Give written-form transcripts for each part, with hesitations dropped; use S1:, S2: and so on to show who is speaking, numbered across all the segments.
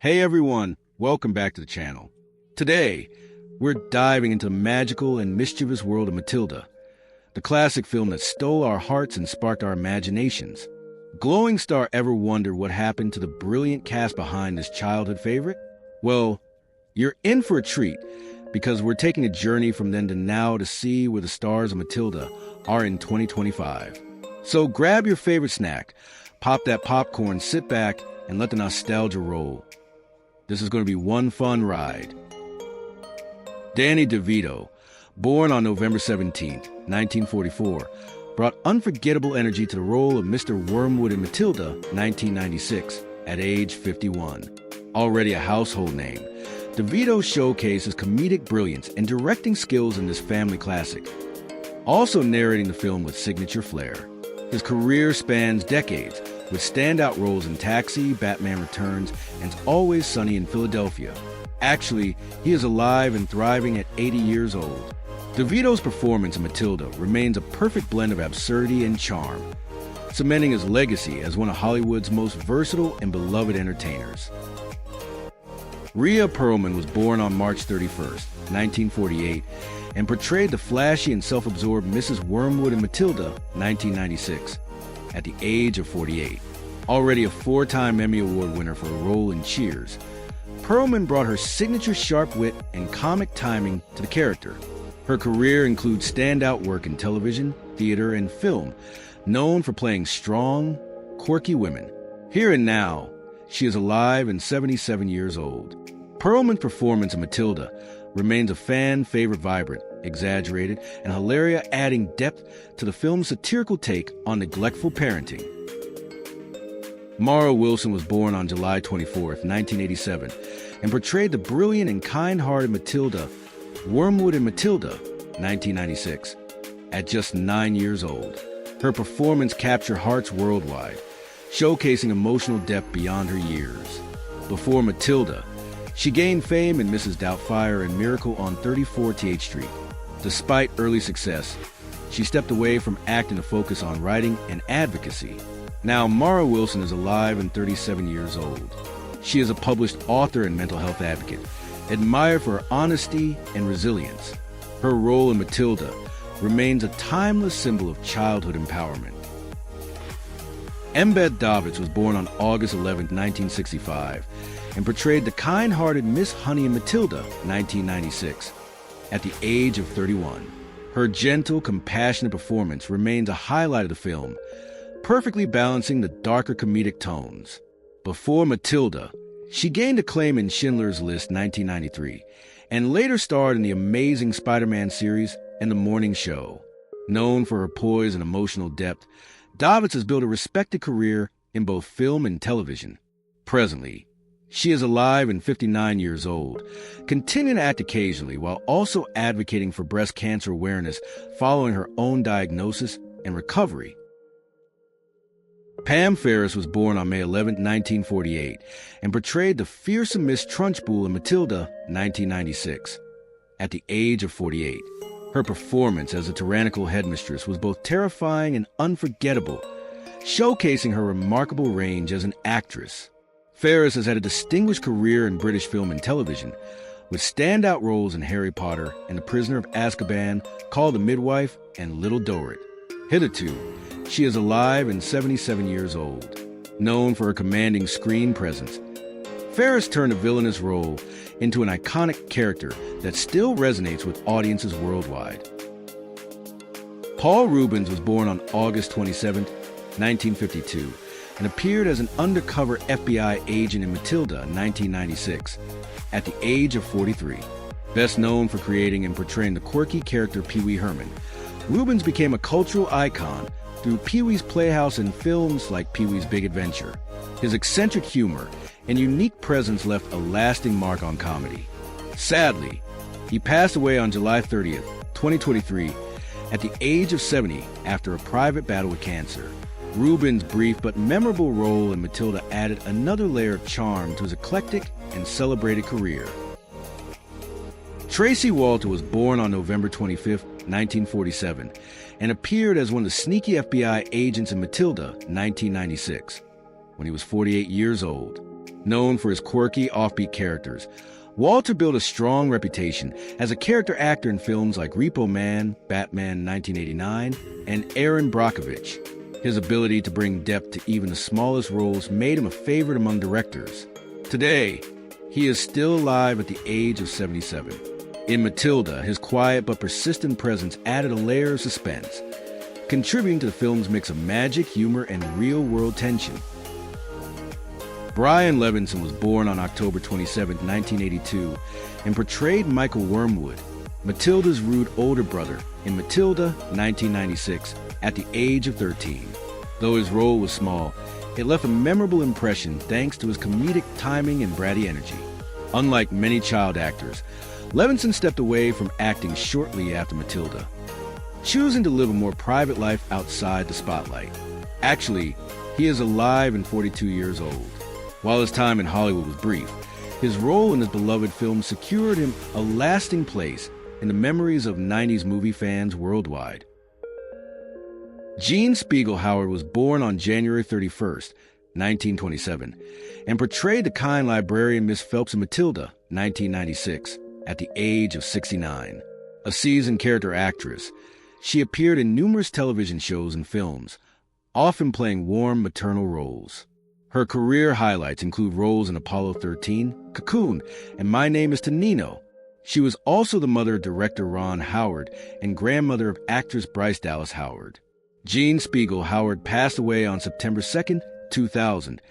S1: Hey everyone, welcome back to the channel. Today, we're diving into the magical and mischievous world of Matilda, the classic film that stole our hearts and sparked our imaginations. Glowing Star ever wonder what happened to the brilliant cast behind this childhood favorite? Well, you're in for a treat, because we're taking a journey from then to now to see where the stars of Matilda are in 2025. So grab your favorite snack, pop that popcorn, sit back, and let the nostalgia roll. This is going to be one fun ride. Danny Devito, born on November 17, 1944, brought unforgettable energy to the role of Mr. Wormwood in Matilda, 1996, at age 51. Already a household name, Devito showcases comedic brilliance and directing skills in this family classic, also narrating the film with signature flair. His career spans decades, with standout roles in Taxi, Batman Returns, and It's Always Sunny in Philadelphia. Actually, he is alive and thriving at 80 years old. Devito's performance in Matilda remains a perfect blend of absurdity and charm, cementing his legacy as one of Hollywood's most versatile and beloved entertainers. Rhea Perlman was born on March 31, 1948, and portrayed the flashy and self-absorbed Mrs. Wormwood in Matilda, 1996, at the age of 48. Already a four-time Emmy Award winner for a role in Cheers, Perlman brought her signature sharp wit and comic timing to the character. Her career includes standout work in television, theater, and film, known for playing strong, quirky women. Here and now, she is alive and 77 years old. Perlman's performance in Matilda remains a fan-favorite, vibrant, exaggerated, and hilarious, adding depth to the film's satirical take on neglectful parenting. Mara Wilson was born on July 24, 1987, and portrayed the brilliant and kind-hearted Matilda, Wormwood in Matilda, 1996, at just 9 years old. Her performance captured hearts worldwide, showcasing emotional depth beyond her years. Before Matilda, she gained fame in Mrs. Doubtfire and Miracle on 34th Street. Despite early success, she stepped away from acting to focus on writing and advocacy. Now, Mara Wilson is alive and 37 years old. She is a published author and mental health advocate, admired for her honesty and resilience. Her role in Matilda remains a timeless symbol of childhood empowerment. Emmy Davitz was born on August 11, 1965, and portrayed the kind-hearted Miss Honey in Matilda, 1996, at the age of 31. Her gentle, compassionate performance remains a highlight of the film, perfectly balancing the darker comedic tones. Before Matilda, she gained acclaim in Schindler's List, 1993, and later starred in the Amazing Spider-Man series and The Morning Show. Known for her poise and emotional depth, Davitz has built a respected career in both film and television. Presently, she is alive and 59 years old, continuing to act occasionally while also advocating for breast cancer awareness following her own diagnosis and recovery. Pam Ferris was born on May 11, 1948, and portrayed the fearsome Miss Trunchbull in Matilda, 1996, at the age of 48. Her performance as a tyrannical headmistress was both terrifying and unforgettable, showcasing her remarkable range as an actress. Ferris has had a distinguished career in British film and television, with standout roles in Harry Potter and The Prisoner of Azkaban, Call the Midwife, and Little Dorrit. Hitherto, she is alive and 77 years old. Known for her commanding screen presence, Ferris turned a villainous role into an iconic character that still resonates with audiences worldwide. Paul Reubens was born on August 27, 1952, and appeared as an undercover FBI agent in Matilda, 1996, at the age of 43. Best known for creating and portraying the quirky character Pee Wee Herman, Reubens became a cultural icon through Pee-wee's Playhouse and films like Pee-wee's Big Adventure. His eccentric humor and unique presence left a lasting mark on comedy. Sadly, he passed away on July 30th, 2023, at the age of 70 after a private battle with cancer. Reubens' brief but memorable role in Matilda added another layer of charm to his eclectic and celebrated career. Tracy Walter was born on November 25, 1947, and appeared as one of the sneaky FBI agents in Matilda, 1996, when he was 48 years old. Known for his quirky, offbeat characters, Walter built a strong reputation as a character actor in films like Repo Man, Batman 1989, and Erin Brockovich. His ability to bring depth to even the smallest roles made him a favorite among directors. Today, he is still alive at the age of 77. In Matilda, his quiet but persistent presence added a layer of suspense, contributing to the film's mix of magic, humor, and real-world tension. Brian Levenson was born on October 27, 1982, and portrayed Michael Wormwood, Matilda's rude older brother, in Matilda 1996 at the age of 13. Though his role was small, it left a memorable impression thanks to his comedic timing and bratty energy. Unlike many child actors, Levenson stepped away from acting shortly after Matilda, choosing to live a more private life outside the spotlight. Actually, he is alive and 42 years old. While his time in Hollywood was brief, his role in his beloved film secured him a lasting place in the memories of 90s movie fans worldwide. Gene Spiegelhauer was born on January 31st, 1927, and portrayed the kind librarian Miss Phelps in Matilda, 1996, at the age of 69. A seasoned character actress, she appeared in numerous television shows and films, often playing warm maternal roles. Her career highlights include roles in Apollo 13, Cocoon, and My Name is Tonino. She was also the mother of director Ron Howard and grandmother of actress Bryce Dallas Howard. Gene Spiegelhauer passed away on September 2, 2000,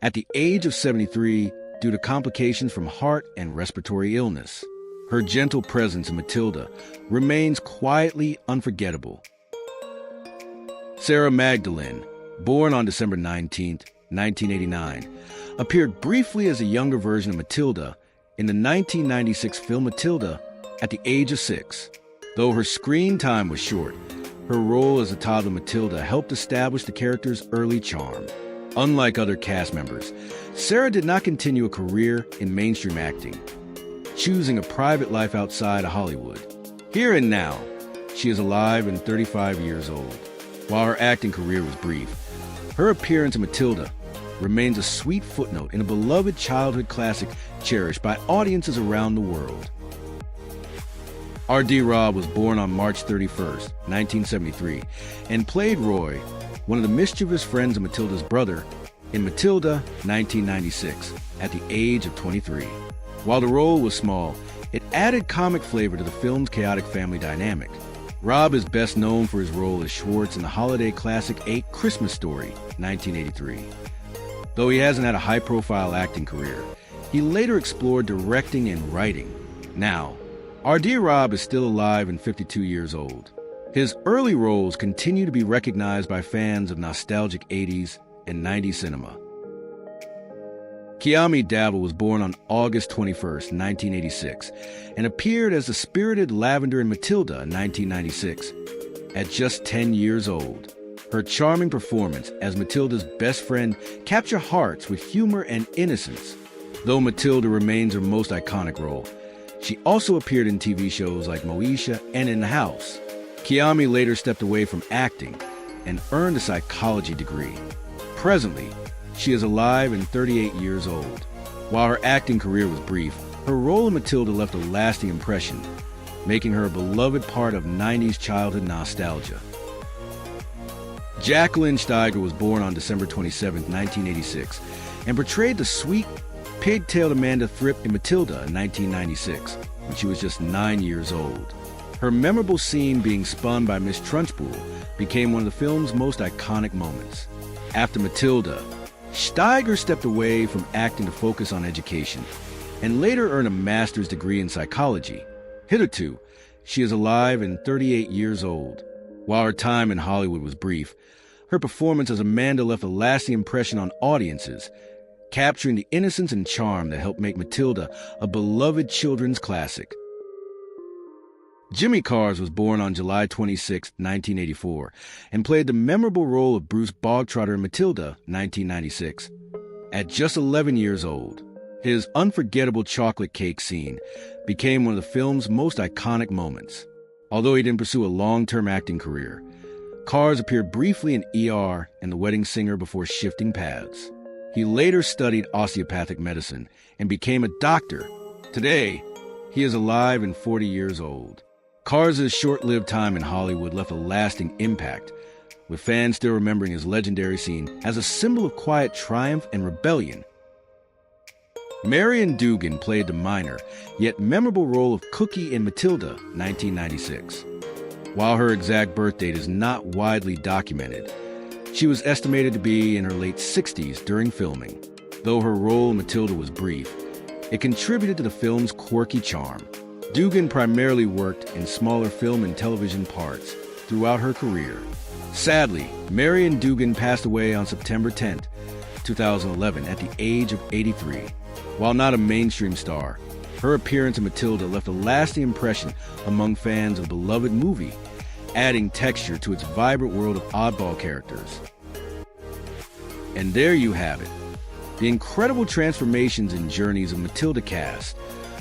S1: at the age of 73 due to complications from heart and respiratory illness. Her gentle presence in Matilda remains quietly unforgettable. Sarah Magdalene, born on December 19, 1989, appeared briefly as a younger version of Matilda in the 1996 film Matilda at the age of 6. Though her screen time was short, her role as a toddler Matilda helped establish the character's early charm. Unlike other cast members, Sarah did not continue a career in mainstream acting, choosing a private life outside of Hollywood. Here and now, she is alive and 35 years old. While her acting career was brief, her appearance in Matilda remains a sweet footnote in a beloved childhood classic cherished by audiences around the world. R.D. Robb was born on March 31st, 1973, and played Roy, one of the mischievous friends of Matilda's brother, in Matilda 1996, at the age of 23. While the role was small, it added comic flavor to the film's chaotic family dynamic. Robb is best known for his role as Schwartz in the holiday classic A Christmas Story, 1983. Though he hasn't had a high-profile acting career, he later explored directing and writing. Now, R.D. Robb is still alive and 52 years old. His early roles continue to be recognized by fans of nostalgic 80s and 90s cinema. Kiami Davil was born on August 21st, 1986, and appeared as the spirited Lavender in Matilda in 1996. At just 10 years old, her charming performance as Matilda's best friend captured hearts with humor and innocence. Though Matilda remains her most iconic role, she also appeared in TV shows like Moesha and In the House. Kiami later stepped away from acting and earned a psychology degree. Presently, she is alive and 38 years old. While her acting career was brief, her role in Matilda left a lasting impression, making her a beloved part of 90s childhood nostalgia. Jacqueline Stiger was born on December 27, 1986, and portrayed the sweet, pig-tailed Amanda Thripp in Matilda in 1996, when she was just 9 years old. Her memorable scene being spun by Miss Trunchbull became one of the film's most iconic moments. After Matilda, Stiger stepped away from acting to focus on education, and later earned a master's degree in psychology. Hitherto, she is alive and 38 years old. While her time in Hollywood was brief, her performance as Amanda left a lasting impression on audiences, capturing the innocence and charm that helped make Matilda a beloved children's classic. Jimmy Carsch was born on July 26, 1984, and played the memorable role of Bruce Bogtrotter in Matilda, 1996. At just 11 years old, his unforgettable chocolate cake scene became one of the film's most iconic moments. Although he didn't pursue a long-term acting career, Carsch appeared briefly in ER and The Wedding Singer before shifting paths. He later studied osteopathic medicine and became a doctor. Today, he is alive and 40 years old. Carsch's short-lived time in Hollywood left a lasting impact, with fans still remembering his legendary scene as a symbol of quiet triumph and rebellion. Marian Dugan played the minor, yet memorable role of Cookie in Matilda, 1996. While her exact birth date is not widely documented, she was estimated to be in her late 60s during filming. Though her role in Matilda was brief, it contributed to the film's quirky charm. Dugan primarily worked in smaller film and television parts throughout her career. Sadly, Marian Dugan passed away on September 10, 2011, at the age of 83. While not a mainstream star, her appearance in Matilda left a lasting impression among fans of the beloved movie, adding texture to its vibrant world of oddball characters. And there you have it, the incredible transformations and journeys of Matilda cast,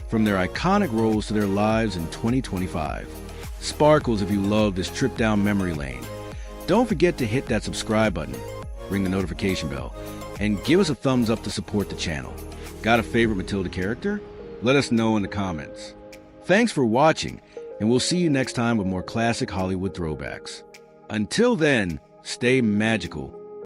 S1: from their iconic roles to their lives in 2025. Sparkles if you love this trip down memory lane. Don't forget to hit that subscribe button, ring the notification bell, and give us a thumbs up to support the channel. Got a favorite Matilda character? Let us know in the comments. Thanks for watching, and we'll see you next time with more classic Hollywood throwbacks. Until then, stay magical